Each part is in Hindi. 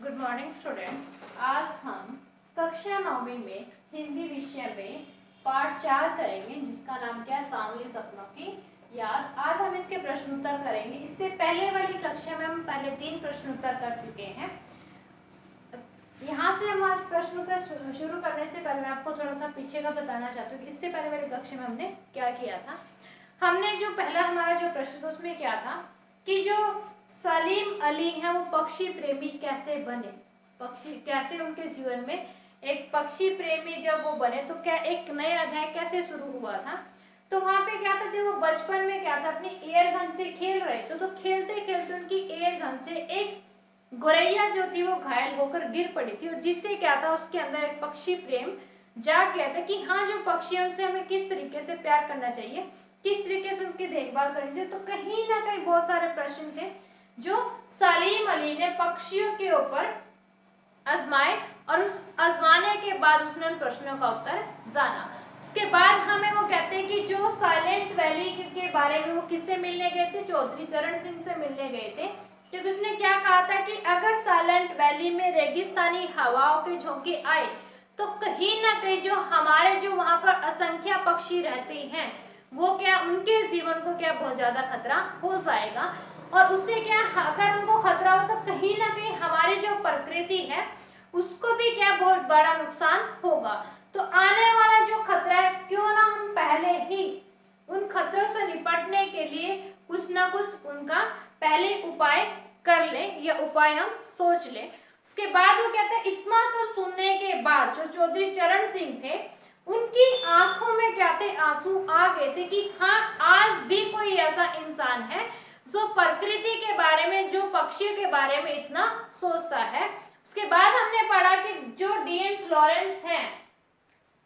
Good morning students. आज हम कक्षा 9वीं में हिंदी विषय में पाठ 4 करेंगे, जिसका नाम क्या है, सांवली सपनों की याद। आज हम इसके प्रश्न उत्तर करेंगे। इससे पहले वाली कक्षा में हम पहले 3 प्रश्न उत्तर कर चुके हैं। यहाँ से हम आज प्रश्न उत्तर शुरू करने से पहले मैं आपको थोड़ा सा पीछे का बताना चाहती हूँ कि इससे पहले वाली कक्षा में हमने क्या किया था। हमने जो पहला हमारा जो प्रश्न था उसमें क्या था कि जो सलीम अली हैं वो पक्षी प्रेमी कैसे बने, पक्षी कैसे उनके जीवन में एक पक्षी प्रेमी जब वो बने तो क्या एक नया अध्याय कैसे शुरू हुआ था। तो वहां पे क्या था, जब वो बचपन में क्या था अपनी एयर गन से खेल रहे थे, तो खेलते खेलते उनकी एयर गन से एक गोरैया जो थी वो घायल होकर गिर पड़ी थी, और जिससे क्या था उसके अंदर एक पक्षी प्रेम जाग गया था कि हाँ, जो पक्षी है उनसे हमें किस तरीके से प्यार करना चाहिए, किस तरीके से उसकी देखभाल करनी चाहिए। तो कहीं ना कहीं बहुत सारे प्रश्न थे जो सलीम अली ने पक्षियों के ऊपर आजमाए, और उस आजमाने के बाद उसने उन प्रश्नों का उत्तर जाना। उसके बाद हमें वो कहते हैं कि जो साइलेंट वैली के बारे में वो किससे मिलने गए थे, चौधरी चरण सिंह से मिलने गए थे, क्योंकि उसने क्या कहा था कि अगर साइलेंट वैली में रेगिस्तानी हवाओं के झोंके आए तो कहीं ना कहीं जो हमारे जो वहां पर असंख्य पक्षी रहते हैं वो क्या उनके जीवन को क्या बहुत ज्यादा खतरा हो जाएगा, और उससे क्या अगर उनको खतरा हो तो कहीं ना कहीं हमारी जो प्रकृति है उसको भी क्या बहुत बड़ा नुकसान होगा। तो आने वाला जो खतरा है, क्यों ना हम पहले ही उन खतरों से निपटने के लिए कुछ ना कुछ उनका पहले उपाय कर ले या उपाय हम सोच ले। उसके बाद वो कहते हैं इतना सब सुनने के बाद जो चौधरी चरण सिंह थे उनकी आंखों में क्या थे, आंसू आ गए थे कि हाँ, आज भी कोई ऐसा इंसान है जो प्रकृति के बारे में, जो पक्षियों के बारे में इतना सोचता है। उसके बाद हमने पढ़ा कि जो डी.एच. लॉरेंस हैं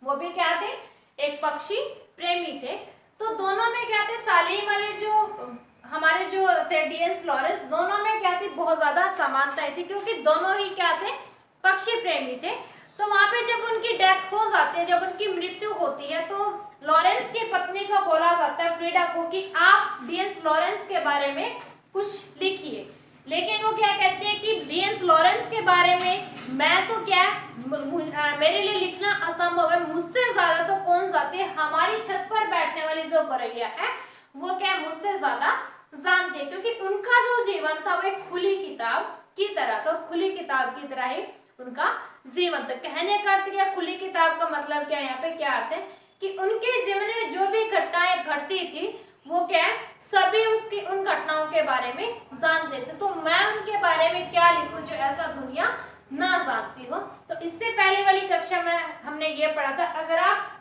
वो भी क्या थे, एक पक्षी प्रेमी थे। तो दोनों में क्या थे, सलीम अली जो हमारे जो थे डी.एच. लॉरेंस, दोनों में क्या थी, बहुत ज्यादा समानताएं थी, क्योंकि दोनों ही क्या थे, पक्षी प्रेमी थे। तो वहां पे जब उनकी डेथ हो जाती है, जब उनकी मृत्यु होती है, तो लॉरेंस की पत्नी को बोला जाता है, फ्रीडा को, कि आप डी.एच. लॉरेंस के बारे में कुछ लिखिए। लेकिन वो क्या कहते हैं कि डी.एच. लॉरेंस के बारे में मैं तो क्या, मेरे लिए लिखना असंभव है, मुझसे ज्यादा तो कौन जाते हैं, हमारी छत पर बैठने वाली जो गोरैया है वो क्या मुझसे ज्यादा जानते हैं, क्योंकि उनका जो जीवन था वो एक खुली किताब की तरह था, खुली किताब की तरह ही उनका जीवन था। कहने का अर्थ क्या, खुली किताब का मतलब क्या, यहाँ पे क्या अर्थ है कि उनके जीवन में जो भी घटनाएं घटती थी वो क्या है, सभी उसकी उन घटनाओं के बारे में जानते थे। तो मैं उनके बारे में क्या लिखूं जो ऐसा दुनिया ना जानती हो। तो इससे पहले वाली कक्षा में हमने ये पढ़ा था, अगर आप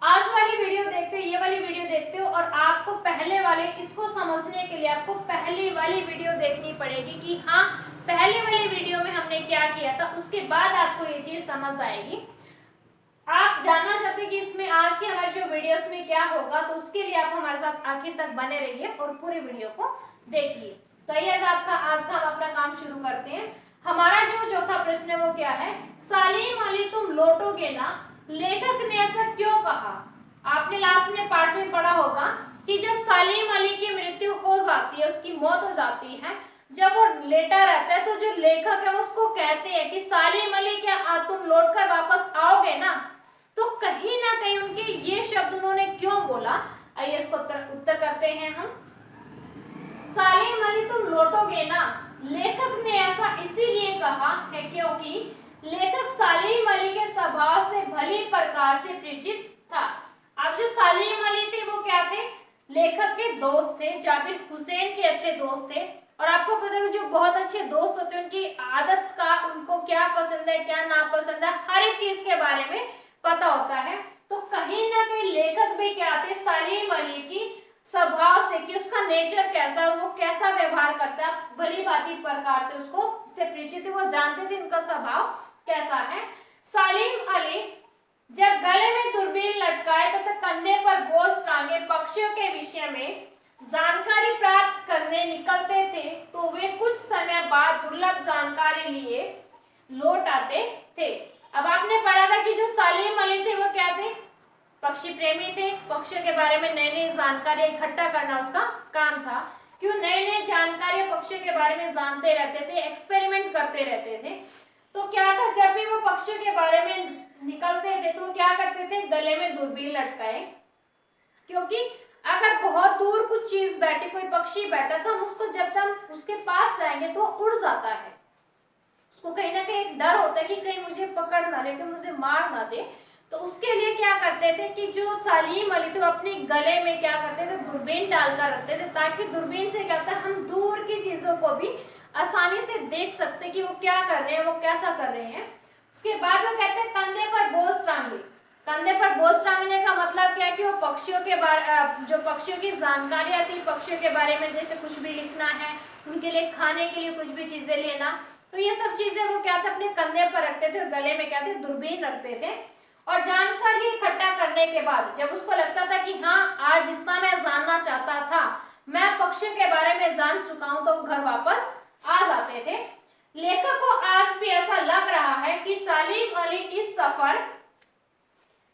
आज वाली वीडियो देखते हो, ये वाली वीडियो देखते हो, और आपको पहले वाले इसको समझने के लिए आपको पहली वाली वीडियो देखनी पड़ेगी कि हाँ, पहले वाली वीडियो में हमने क्या किया था, उसके बाद आपको ये चीज समझ आएगी। आप जानना चाहते हैं कि इसमें आज की हमारी जो वीडियोस में क्या होगा, तो उसके लिए आप हमारे साथ आखिर तक बने रहिए और पूरी वीडियो को देखिए। तो आइए आज का हम अपना काम शुरू करते हैं। हमारा जो चौथा प्रश्न है वो क्या है, सलीम अली तुम लौटोगे ना, लेखक ने ऐसा क्यों कहा। आपने लास्ट में पार्ट में पढ़ा होगा कि जब सलीम अली की मृत्यु हो जाती है, उसकी मौत हो जाती है, जब वो लेटा रहता है, तो जो लेखक है उसको कहते हैं कि सलीम अली क्या तुम लौटकर वापस आओगे ना। तो कहीं ना कहीं उनके ये शब्द उन्होंने क्यों बोला, आइए इसको उत्तर करते हैं हम। सलीम अली तुम लौटोगे ना, लेखक ने ऐसा इसीलिए कहा है क्योंकि लेखक सलीम अली के स्वभाव से भली प्रकार से परिचित था। अब जो सलीम अली थे वो क्या थे, लेखक के दोस्त थे, जाबिर हुसैन के अच्छे दोस्त थे। और आपको पता है जो बहुत अच्छे दोस्त होते हैं उनकी आदत का, उनको क्या पसंद है क्या नापसंद है, हर एक चीज के बारे में पता होता है। तो कहीं ना कहीं लेखक भी क्या थे, सलीम अली की स्वभाव से, कि उसका नेचर कैसा, वो कैसा व्यवहार करता है, भली भांति प्रकार से उसको से परिचित थे, वो जानते थे उनका स्वभाव कैसा है। सलीम अली जब गले में दूरबीन लटकाए तथा कंधे पर बोझ टांगे पक्षियों के विषय में जानकारी प्राप्त करने निकलते थे, तो वे कुछ समय बाद दुर्लभ जानकारी लिए लौट आते थे। अब आपने पढ़ा था कि जो सलीम अली थे वो क्या थे, पक्षी प्रेमी थे, पक्षियों के बारे में नई नई जानकारी इकट्ठा करना उसका काम था। क्यों नए नए जानकारी पक्षियों के बारे में जानते रहते थे, एक्सपेरिमेंट करते रहते थे। तो क्या था, जब भी वो पक्षियों के बारे में निकलते थे तो क्या करते थे, गले में दूरबीन लटकाए, क्योंकि अगर बहुत दूर कुछ चीज बैठी, कोई पक्षी बैठा, तो हम उसको जब तक उसके पास जाएंगे तो वो उड़ जाता है। उसको कहीं ना कहीं एक डर होता है कि कहीं मुझे पकड़ ना ले, कि मुझे मार ना दे। तो उसके लिए क्या करते थे कि जो सालीम अली थे वो अपने गले में क्या करते थे, दूरबीन डालकर रखते थे, ताकि दूरबीन से क्या होता है, हम दूर की चीजों को भी आसानी से देख सकते कि वो क्या कर रहे हैं, वो कैसा कर रहे हैं। उसके बाद वो कहते हैं कंधे पर बोझ टांगे। कंधे पर बोझ टांगने का मतलब क्या है कि वो पक्षियों के बारे, जो पक्षियों की जानकारी आती है, पक्षियों के बारे में जैसे कुछ भी लिखना है, उनके लिए खाने के लिए कुछ भी चीजें लेना, तो ये सब चीजें वो क्या थे, अपने कंधे पर रखते थे और गले में क्या थे, दूरबीन रखते थे। और जानकारी इकट्ठा करने के बाद जब उसको लगता था कि हाँ, आज जितना मैं जानना चाहता था मैं पक्षियों के बारे में जान चुका हूं, तो घर वापस आ जाते थे। लेखक को आज भी ऐसा लग रहा है कि सलीम अली इस सफर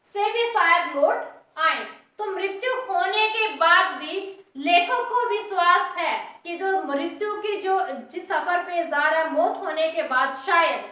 से भी शायद लौट आए। तो मृत्यु होने के बाद भी लेखक को विश्वास है कि जो मृत्यु की जो जिस सफर पे जा रहा है, मौत होने के बाद शायद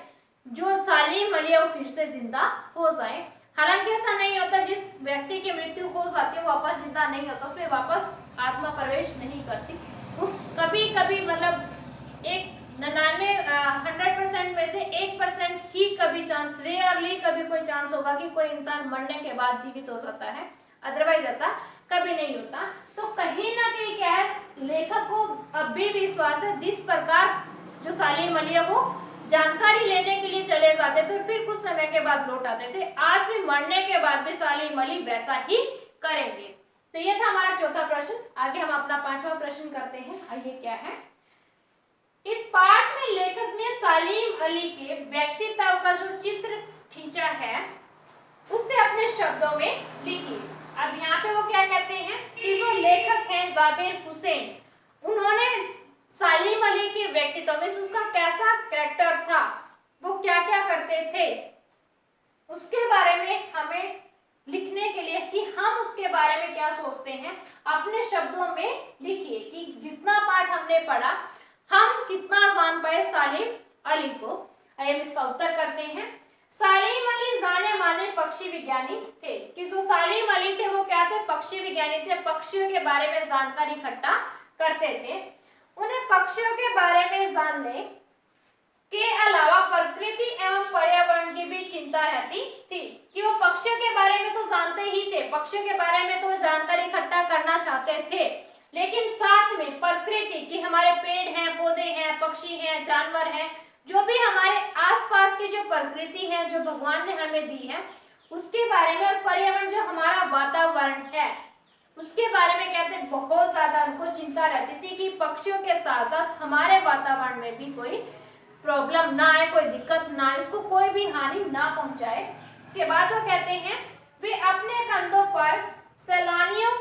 जो सलीम अली वो फिर से जिंदा हो जाए। हालांकि ऐसा नहीं होता, जिस व्यक्ति की मृत्यु हो जाती है वो वापस जिंदा नहीं होता, उसमें वापस आत्मा प्रवेश नहीं करती। उस कभी कभी मतलब एक 100% में से 1% ही कभी चांस, रेयरली कभी कोई चांस होगा कि कोई इंसान मरने के बाद जीवित हो सकता है, अदरवाइज ऐसा कभी नहीं होता। तो कहीं ना कहीं क्या है, लेखक को अब भी विश्वास है, जिस प्रकार जो सलीम अली है वो जानकारी लेने के लिए चले जाते थे, फिर कुछ समय के बाद लौट आते थे, आज भी मरने के बाद भी सलीम अली वैसा ही करेंगे। तो ये था हमारा चौथा प्रश्न। आगे हम अपना पांचवा प्रश्न करते हैं। आइए क्या है, इस पाठ में लेखक ने सलीम अली के व्यक्तित्व का जो चित्र खींचा है उसे अपने शब्दों में लिखिए। अब यहाँ पे वो क्या कहते हैं कि जो लेखक हैं जाबिर हुसैन, उन्होंने सलीम अली के व्यक्तित्व में उसका कैसा कैरेक्टर था, वो क्या क्या करते थे, उसके बारे में हमें लिखने के लिए कि हम उसके बारे में क्या सोचते हैं, अपने शब्दों में लिखिए कि जितना पाठ हमने पढ़ा हम कितना जान पाए सलीम अली को। हम इसका उत्तर करते हैं। सलीम अली जाने माने पक्षी विज्ञानी थे, कि जो सलीम अली थे वो क्या थे, पक्षी विज्ञानी थे, पक्षियों के बारे में जानकारी इकट्ठा करते थे। उन्हें पक्षियों के बारे में जानने के अलावा प्रकृति एवं पर्यावरण की भी चिंता रहती थी, कि वो पक्षियों के बारे में तो जानते ही थे, पक्षियों के बारे में तो जानकारी इकट्ठा करना चाहते थे, लेकिन साथ में प्रकृति की, हमारे पेड़ हैं, पौधे हैं, पक्षी हैं, जानवर हैं, जो भी हमारे आसपास की जो प्रकृति है जो भगवान ने हमें दी है उसके बारे में, और पर्यावरण जो हमारा वातावरण है उसके बारे में कहते हैं बहुत ज्यादा उनको चिंता रहती थी कि पक्षियों के साथ साथ हमारे वातावरण में भी कोई प्रॉब्लम ना आए, कोई दिक्कत ना आए, उसको कोई भी हानि ना पहुंचाए। उसके बाद वो कहते हैं वे अपने कंधों पर सैलानियों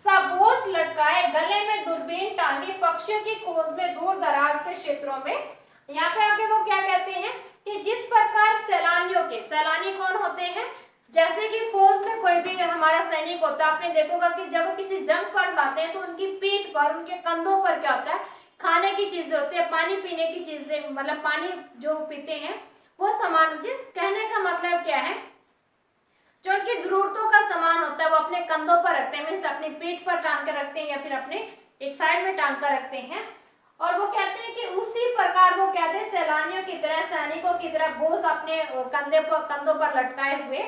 सा बोझ लटकाए, गले में दूरबीन टांगी, पक्षियों की खोज में दूर दराज के क्षेत्रों में। यहाँ पे आगे वो क्या कहते हैं कि जिस प्रकार सैलानियों के, सैलानी कौन होते हैं, जैसे कि फौज में कोई भी हमारा सैनिक होता है, आपने देखोगा कि जब वो किसी जंग पर जाते हैं तो उनकी पीठ पर, उनके कंधों पर क्या होता है, खाने की चीजें होती है, पानी पीने की चीजें, मतलब पानी जो पीते हैं वो सामान, जिस कहने का मतलब क्या है, जो उनकी जरूरतों का सामान होता है वो अपने कंधों पर रखते हैं, मीन्स अपनी पीठ पर टांग कर रखते हैं या फिर अपने एक साइड में टांग कर रखते हैं। और वो कहते हैं कि उसी प्रकार वो कहते हैं सैलानियों की तरह, सैनिकों की तरह बोझ अपने कंधों पर लटकाए हुए,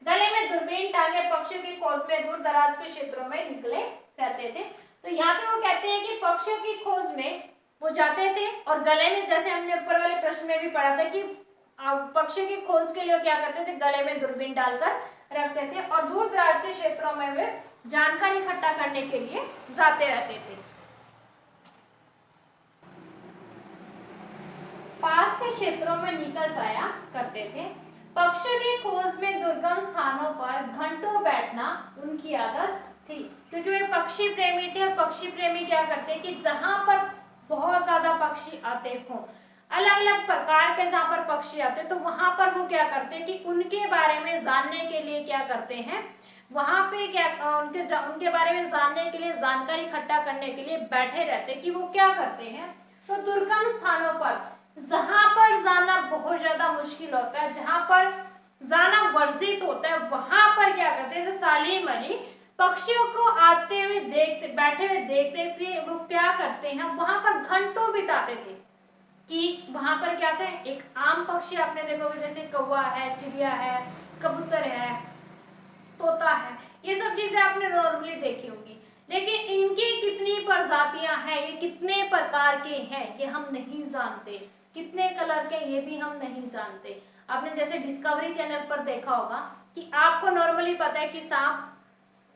गले में दूरबीन टांगे, पक्षियों की खोज में दूर दराज के क्षेत्रों में निकले रहते थे। तो यहाँ पे वो कहते हैं कि पक्षियों की खोज में वो जाते थे और गले में, जैसे हमने ऊपर वाले प्रश्न में भी पढ़ा था कि पक्षियों की खोज के लिए क्या करते थे, गले में दूरबीन डालकर रखते थे और दूर दराज के क्षेत्रों में वे जानकारी इकट्ठा करने के लिए जाते रहते थे। पास के क्षेत्रों में निकल जाया करते थे। पक्षियों की खोज में दुर्गम स्थानों पर घंटों बैठना उनकी आदत थी, क्योंकि वे पक्षी प्रेमी थे और पक्षी प्रेमी क्या करते कि जहां पर बहुत ज्यादा पक्षी आते हों, अलग अलग प्रकार के जहां पर पक्षी आते तो वहां पर वो क्या करते कि उनके बारे में जानने के लिए क्या करते हैं, वहां पे क्या उनके बारे में जानने के लिए, जानकारी इकट्ठा करने के लिए बैठे रहते कि वो क्या करते हैं। तो दुर्गम स्थानों पर, जहां पर जाना बहुत ज्यादा मुश्किल होता है, जहां पर जाना वर्जित होता है, वहां पर क्या करते थे सालिम अली पक्षियों को आते हुए देखते, बैठे हुए देखते थे। वो क्या करते हैं, वहां पर घंटों बिताते थे कि वहां पर क्या था, एक आम पक्षी आपने देखोगे जैसे कौवा है, चिड़िया है, कबूतर है, तोता है, ये सब चीजें आपने नॉर्मली देखी होगी। लेकिन इनकी कितनी प्रजातियां हैं, ये कितने प्रकार के हैं, ये हम नहीं जानते। कितने कलर के, ये भी हम नहीं जानते। आपने जैसे डिस्कवरी चैनल पर देखा होगा कि आपको नॉर्मली पता है कि सांप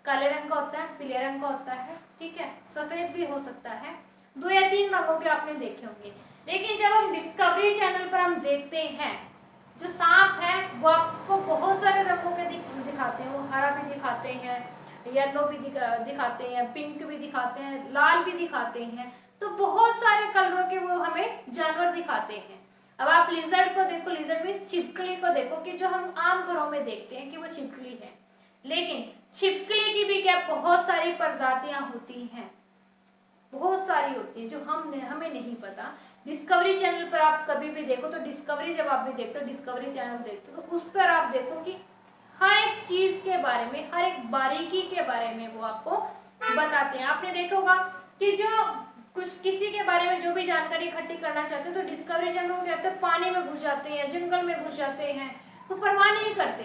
काले रंग का होता है, पीले रंग का होता है, ठीक है, सफेद भी हो सकता है, 2 या 3 रंगों के आपने देखे होंगे। लेकिन जब हम डिस्कवरी चैनल पर हम देखते हैं, जो सांप है वो आपको बहुत सारे रंगों के दिखाते हैं। वो हरा भी दिखाते हैं, येलो भी दिखाते हैं, पिंक भी दिखाते हैं, लाल भी दिखाते हैं। तो बहुत सारे कलरों के वो हमें जानवर दिखाते हैं। अब आप लिजर्ड को देखो, लिजर्ड में छिपकली को देखो कि जो हम आम घरों में देखते हैं कि वो छिपकली है, लेकिन छिपकली की भी क्या बहुत सारी प्रजातियां होती हैं, बहुत सारी होती है जो हमें नहीं पता। डिस्कवरी चैनल पर आप कभी भी देखो तो, डिस्कवरी जब आप भी देखते हो, डिस्कवरी चैनल देखते हो तो उस पर आप देखो कि हर एक चीज के बारे में, हर एक बारीकी के बारे में वो आपको बताते हैं। आपने देखा होगा कि जो कुछ किसी के बारे में जो भी जानकारी इकट्ठी करना चाहते हैं तो डिस्कवरी चैनल में कहते हैं पानी में घुस जाते हैं, जंगल में घुस जाते हैं, वो परवाह नहीं करते,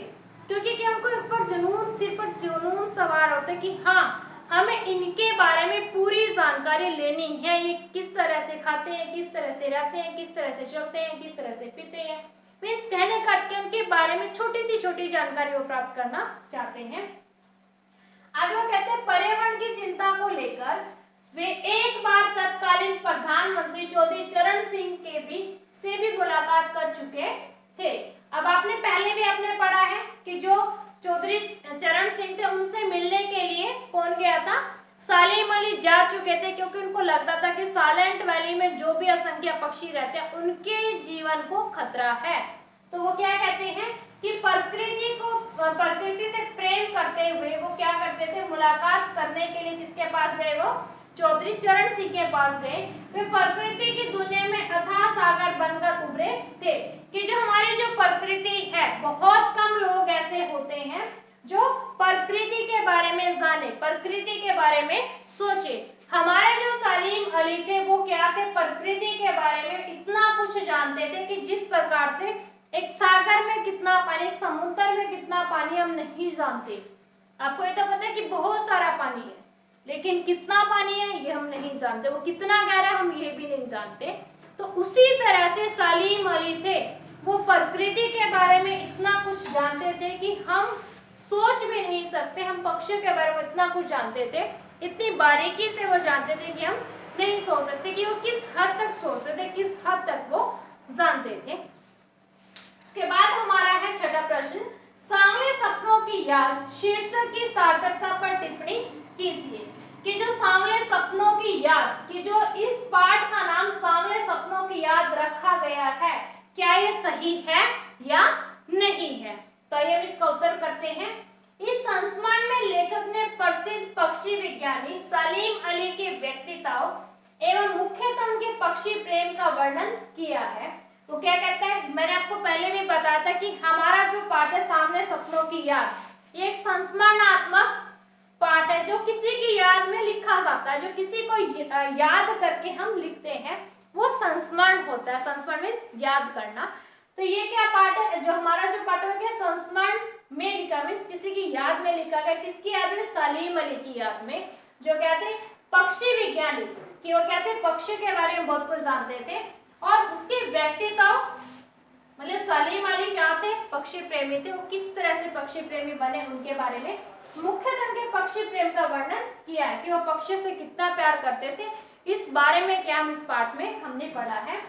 क्योंकि क्या उनको ऊपर जुनून, सिर पर जुनून सवार होता है कि हाँ हमें इनके बारे में पूरी जानकारी लेनी है। ये किस तरह से खाते हैं, किस तरह से रहते हैं, किस तरह से चलते हैं, किस तरह से पीते हैं। मीन्स कहने का अर्थ उनके बारे में छोटी सी छोटी जानकारी वो प्राप्त करना चाहते हैं। आगे वो कहते हैं पर्यावरण की चिंता को लेकर वे एक बार तत्कालीन प्रधानमंत्री चौधरी चरण सिंह से भी मुलाकात कर चुके थे। अब आपने पहले भी आपने पढ़ा है कि जो चौधरी चरण सिंह थे उनसे मिलने के लिए कौन गया था, सालिम अली जा चुके थे, क्योंकि उनको लगता था कि साइलेंट वैली में जो भी असंख्य पक्षी रहते हैं उनके जीवन को खतरा है। तो वो क्या कहते हैं कि प्रकृति से प्रेम करते हुए वो क्या करते थे, मुलाकात करने के लिए किसके पास गए, वो चौधरी चरण सिंह के पास गए। वे प्रकृति की दुनिया में अथाह सागर बनकर उभरे थे कि जो हमारी जो प्रकृति है, बहुत कम लोग ऐसे होते हैं जो प्रकृति के बारे में जाने, प्रकृति के बारे में सोचे। हमारे जो सालिम अली थे वो क्या थे, प्रकृति के बारे में इतना कुछ जानते थे कि जिस प्रकार से एक सागर में कितना पानी, एक समुद्र में कितना पानी हम नहीं जानते। आपको ये तो पता है कि बहुत सारा पानी है, लेकिन कितना पानी है ये हम नहीं जानते, वो कितना गहरा हम ये भी नहीं जानते। तो उसी तरह से सालिम अली थे, वो प्रकृति के बारे में इतना कुछ जानते थे कि हम सोच भी नहीं सकते। हम पक्षियों के बारे में इतना कुछ जानते थे, इतनी बारीकी से वो जानते थे कि हम नहीं सोच सकते कि वो किस हद तक सोचते थे, किस हद तक वो जानते थे। उसके बाद हमारा है छठा प्रश्न, सांवले सपनों की याद शीर्षक की सार्थकता पर टिप्पणी कीजिए। कि जो सांवले सपनों की याद, कि जो इस पाठ का नाम सांवले सपनों की याद रखा गया है, क्या ये सही है या नहीं है। तो आइए इसका उत्तर करते हैं। इस संस्मरण में लेखक ने प्रसिद्ध पक्षी विज्ञानी सालिम अली के व्यक्तित्व एवं मुख्यतः उनके पक्षी प्रेम का वर्णन किया है। वो क्या कहता है, मैंने आपको पहले भी बताया था कि हमारा जो पाठ है सांवले सपनों की याद, ये एक संस्मरणात्मक पाठ है जो किसी की याद में लिखा जाता है, जो किसी को याद करके हम लिखते हैं वो संस्मरण होता है। संस्मरण मीन्स याद करना। तो ये क्या पाठ है, जो हमारा जो पाठ है क्या संस्मरण में लिखा, मीन्स किसी की याद में लिखा गया। किसकी याद में, सालिम अली की याद में, जो कहते हैं पक्षी विज्ञानी, कि वो कहते हैं पक्षी के बारे में बहुत कुछ जानते थे और उसके व्यक्तित्व, मतलब सालिम अली क्या थे, पक्षी प्रेमी थे। वो किस तरह से पक्षी प्रेमी बने उनके बारे में मुख्यतः उनके पक्षी प्रेम का वर्णन किया है कि वो पक्षी से कितना प्यार करते थे। इस बारे में क्या हम इस पाठ में हमने पढ़ा है।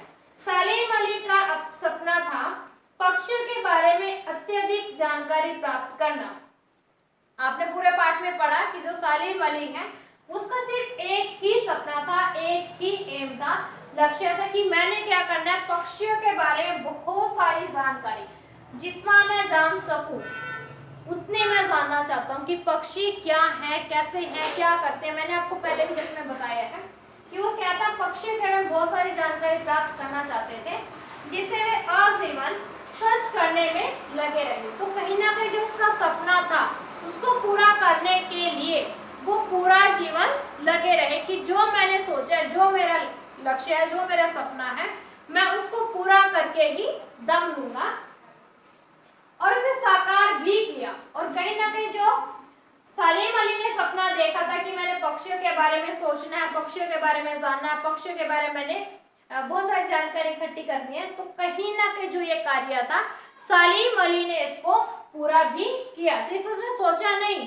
सालिम अली का सपना था पक्षियों के बारे में अत्यधिक जानकारी प्राप्त करना। आपने पूरे पाठ में पढ़ा कि जो सालिम अली है उसका सिर्फ एक ही सपना था, एक ही एम था, लक्ष्य था कि मैंने क्या करना है, पक्षियों के बारे में बहुत सारी जानकारी, जितना मैं जान सकूं उतने मैं जानना चाहता हूँ कि पक्षी क्या है, कैसे हैं, क्या करते हैं। मैंने आपको पहले भी जिसमें बताया है कि वो क्या था, पक्षियों के बारे में बहुत सारी जानकारी प्राप्त करना चाहते थे, जिसे वे आजीवन सर्च करने में लगे रहे। तो कहीं ना कहीं जो उसका सपना था उसको पूरा करने के लिए वो पूरा जीवन लगे रहे कि जो मैंने सोचा, जो मेरा लक्ष्य है, जो मेरा सपना है, मैं उसको पूरा करके ही दम लूंगा, और इसे साकार भी किया। और कहीं ना कहीं जो सलीम अली ने सपना देखा था कि मैंने पक्षियों के बारे में सोचना है, पक्षियों के बारे में जानना है, पक्षियों के बारे में मैंने बहुत सारी जानकारी इकट्ठी करनी है, तो कहीं ना कहीं जो ये कार्य था सलीम अली ने इसको पूरा भी किया। सिर्फ उसने सोचा नहीं,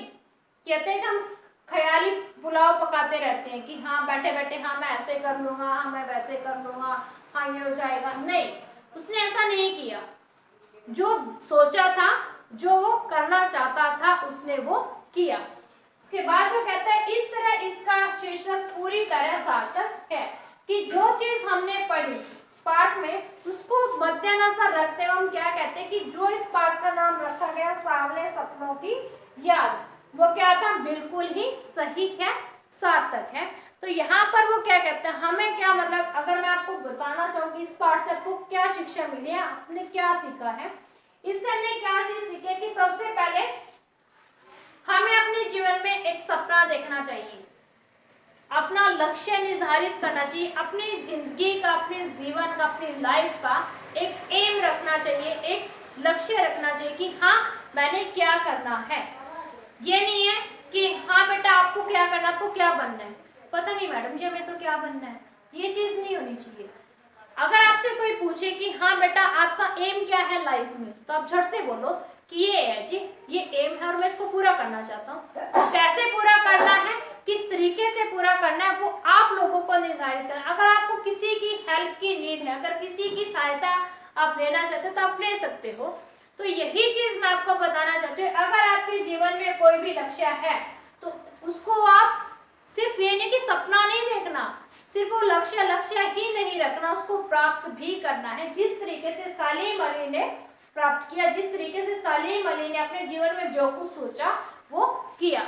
कहते हैं कि हम ख्याली पुलाव पकाते रहते हैं कि हाँ बैठे बैठे हाँ मैं ऐसे कर लूंगा, हाँ मैं वैसे कर लूंगा, हाँ ये हो जाएगा। नहीं, उसने ऐसा नहीं किया। जो सोचा था, जो वो करना चाहता था, उसने वो किया। उसके बाद जो कहता है, इस तरह इसका शीर्षक पूरी तरह सार्थक है कि जो चीज हमने पढ़ी पाठ में उसको मद्देनजर रखते हुए हम क्या कहते हैं कि जो इस पाठ का नाम रखा गया सांवले सपनों की याद, वो क्या था, बिल्कुल ही सही है, सार्थक है। तो यहाँ पर वो क्या कहते हैं, हमें क्या मतलब, अगर मैं आपको बताना चाहूँ कि इस पाठ से आपको क्या शिक्षा मिली है, आपने क्या सीखा है, इससे हमने क्या चीज सीखी कि सबसे पहले हमें अपने जीवन में एक सपना देखना चाहिए, अपना लक्ष्य निर्धारित करना चाहिए, अपनी जिंदगी का, अपने जीवन का, अपनी लाइफ का एक एम रखना चाहिए, एक लक्ष्य रखना चाहिए कि हाँ मैंने क्या करना है। ये नहीं है कि हाँ बेटा आपको क्या करना, आपको क्या बनना है, पता नहीं मैडम जी हमें तो क्या बनना है, ये चीज नहीं होनी चाहिए। अगर आपसे कोई पूछे कि हाँ बेटा आपका एम क्या है लाइफ में, तो आप झट से बोलो कि ये है जी, ये एम है और मैं इसको पूरा करना चाहता हूँ। तो कैसे पूरा करना है, किस तरीके से पूरा करना है, वो आप लोगों को निर्धारित करना है। अगर आपको किसी की हेल्प की नीड है, अगर किसी की सहायता आप लेना चाहते हो तो आप ले सकते हो। तो यही चीज मैं आपको बताना चाहती हूँ, अगर आपके जीवन में कोई भी लक्ष्य है तो उसको आप सिर्फ ये नहीं कि सपना नहीं देखना, सिर्फ वो लक्ष्य ही नहीं रखना, उसको प्राप्त भी करना है। जिस तरीके से सलीम अली ने प्राप्त किया, जिस तरीके से सलीम अली ने अपने जीवन में जो कुछ सोचा वो किया।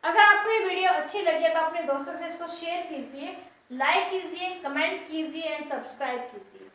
अगर आपको ये वीडियो अच्छी लगी है तो अपने दोस्तों से इसको शेयर कीजिए, लाइक कीजिए, कमेंट कीजिए एंड सब्सक्राइब कीजिए।